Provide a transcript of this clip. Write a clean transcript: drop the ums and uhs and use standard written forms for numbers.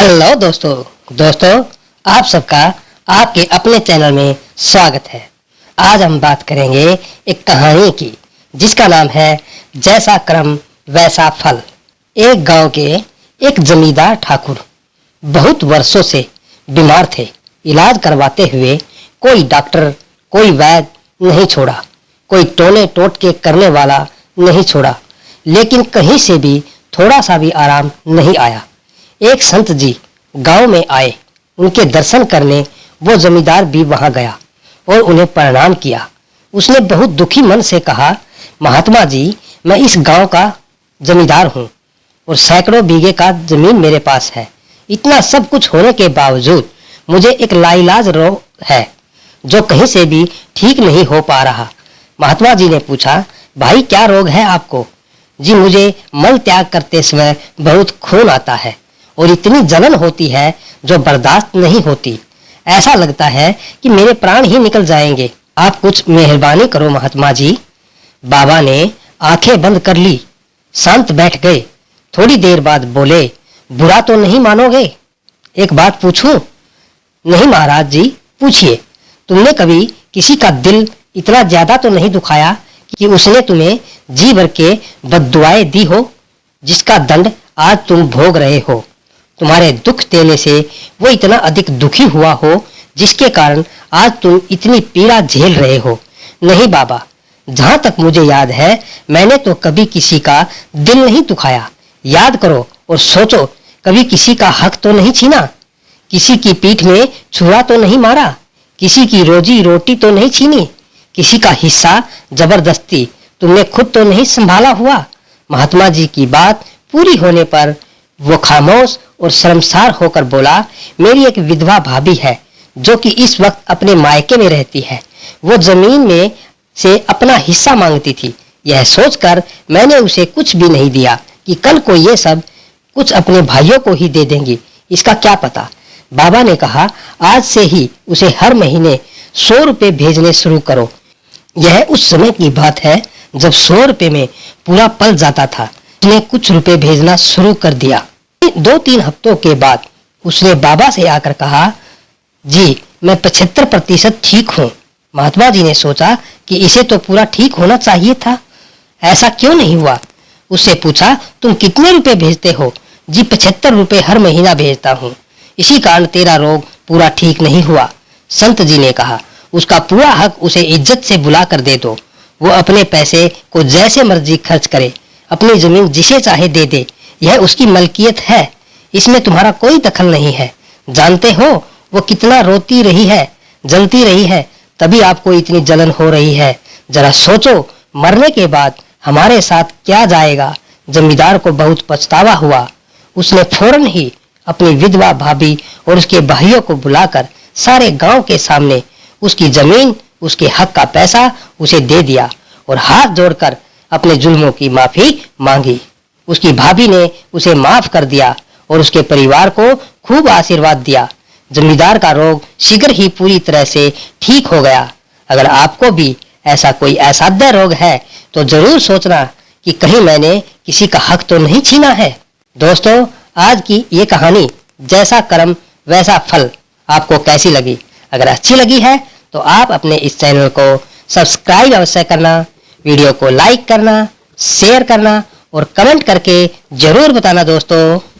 Hello दोस्तों आप सबका आपके अपने चैनल में स्वागत है। आज हम बात करेंगे एक कहानी की जिसका नाम है जैसा कर्म वैसा फल। एक गांव के एक जमींदार ठाकुर बहुत वर्षों से बीमार थे। इलाज करवाते हुए कोई डॉक्टर कोई वैद्य नहीं छोड़ा, कोई टोने टोटके करने वाला नहीं छोड़ा, लेकिन कहीं से भी थोड़ा सा भी आराम नहीं आया। एक संत जी गांव में आए, उनके दर्शन करने वो जमींदार भी वहां गया और उन्हें प्रणाम किया। उसने बहुत दुखी मन से कहा, महात्मा जी, मैं इस गांव का जमींदार हूं और सैकड़ों बीघे का जमीन मेरे पास है। इतना सब कुछ होने के बावजूद मुझे एक लाइलाज रोग है जो कहीं से भी ठीक नहीं हो पा रहा। महात्मा जी ने पूछा, भाई क्या रोग है आपको? जी, मुझे मल त्याग करते समय बहुत खून आता है और इतनी जलन होती है जो बर्दाश्त नहीं होती। ऐसा लगता है कि मेरे प्राण ही निकल जाएंगे। आप कुछ मेहरबानी करो महात्मा जी। बाबा ने आंखें बंद कर ली, शांत बैठ गए। थोड़ी देर बाद बोले, बुरा तो नहीं मानोगे? एक बात पूछूं? नहीं महाराज जी, पूछिए। तुमने कभी किसी का दिल इतना ज्यादा तो नहीं दुखाया कि उसने तुम्हें जी भर के बद्दुआएं दी हो, जिसका दंड आज तुम भोग रहे हो? तुम्हारे दुख देने से वो इतना अधिक दुखी हुआ हो जिसके कारण आज तुम इतनी पीड़ा झेल रहे हो? नहीं बाबा, जहां तक मुझे याद है मैंने तो कभी किसी का दिल नहीं दुखाया। याद करो और सोचो, कभी किसी का हक तो नहीं छीना, किसी की पीठ में छुरा तो नहीं मारा, किसी की रोजी रोटी तो नहीं छीनी, किसी का हिस्सा जबरदस्ती तुमने खुद तो नहीं संभाला हुआ। महात्मा जी की बात पूरी होने पर वो खामोश और शर्मसार होकर बोला, मेरी एक विधवा भाभी है जो कि इस वक्त अपने मायके में रहती है। वो जमीन में से अपना हिस्सा मांगती थी। यह सोचकर मैंने उसे कुछ भी नहीं दिया कि कल को ये सब कुछ अपने भाइयों को ही दे देंगी, इसका क्या पता। बाबा ने कहा, आज से ही उसे हर महीने 100 रुपये भेजने शुरू करो। यह उस समय की बात है जब 100 रुपये में पूरा पल जाता था। उसने कुछ रुपए भेजना शुरू कर दिया। 2-3 हफ्तों के बाद उसने बाबा से आकर कहा, जी मैं 75% ठीक हूँ। महात्मा जी ने सोचा कि इसे तो पूरा ठीक होना चाहिए था, ऐसा क्यों नहीं हुआ? उससे पूछा, तुम कितने रुपए भेजते हो? जी 75 रुपये हर महीना भेजता हूँ, इसी कारण तेरा रोग पूरा ठीक नहीं हुआ। संत जी ने कहा, उसका पूरा हक उसे इज्जत से बुला कर दे दो। वो अपने पैसे को जैसे मर्जी खर्च करे, अपनी जमीन जिसे चाहे दे दे, यह उसकी मलकियत है, इसमें तुम्हारा कोई दखल नहीं है। जानते हो वो कितना रोती रही है, जलती रही है, तभी आपको इतनी जलन हो रही है। जरा सोचो, मरने के बाद हमारे साथ क्या जाएगा? जमींदार को बहुत पछतावा हुआ। उसने फौरन ही अपनी विधवा भाभी और उसके भाइयों को बुलाकर सारे गांव के सामने उसकी जमीन, उसके हक का पैसा उसे दे दिया और हाथ जोड़कर अपने जुल्मों की माफी मांगी। उसकी भाभी ने उसे माफ कर दिया और उसके परिवार को खूब आशीर्वाद दिया। जमींदार का रोग शीघ्र ही पूरी तरह से ठीक हो गया। अगर आपको भी ऐसा कोई असाध्य रोग है तो जरूर सोचना कि कहीं मैंने किसी का हक तो नहीं छीना है। दोस्तों, आज की ये कहानी जैसा कर्म वैसा फल आपको कैसी लगी? अगर अच्छी लगी है तो आप अपने इस चैनल को सब्सक्राइब अवश्य करना, वीडियो को लाइक करना, शेयर करना और कमेंट करके जरूर बताना दोस्तों।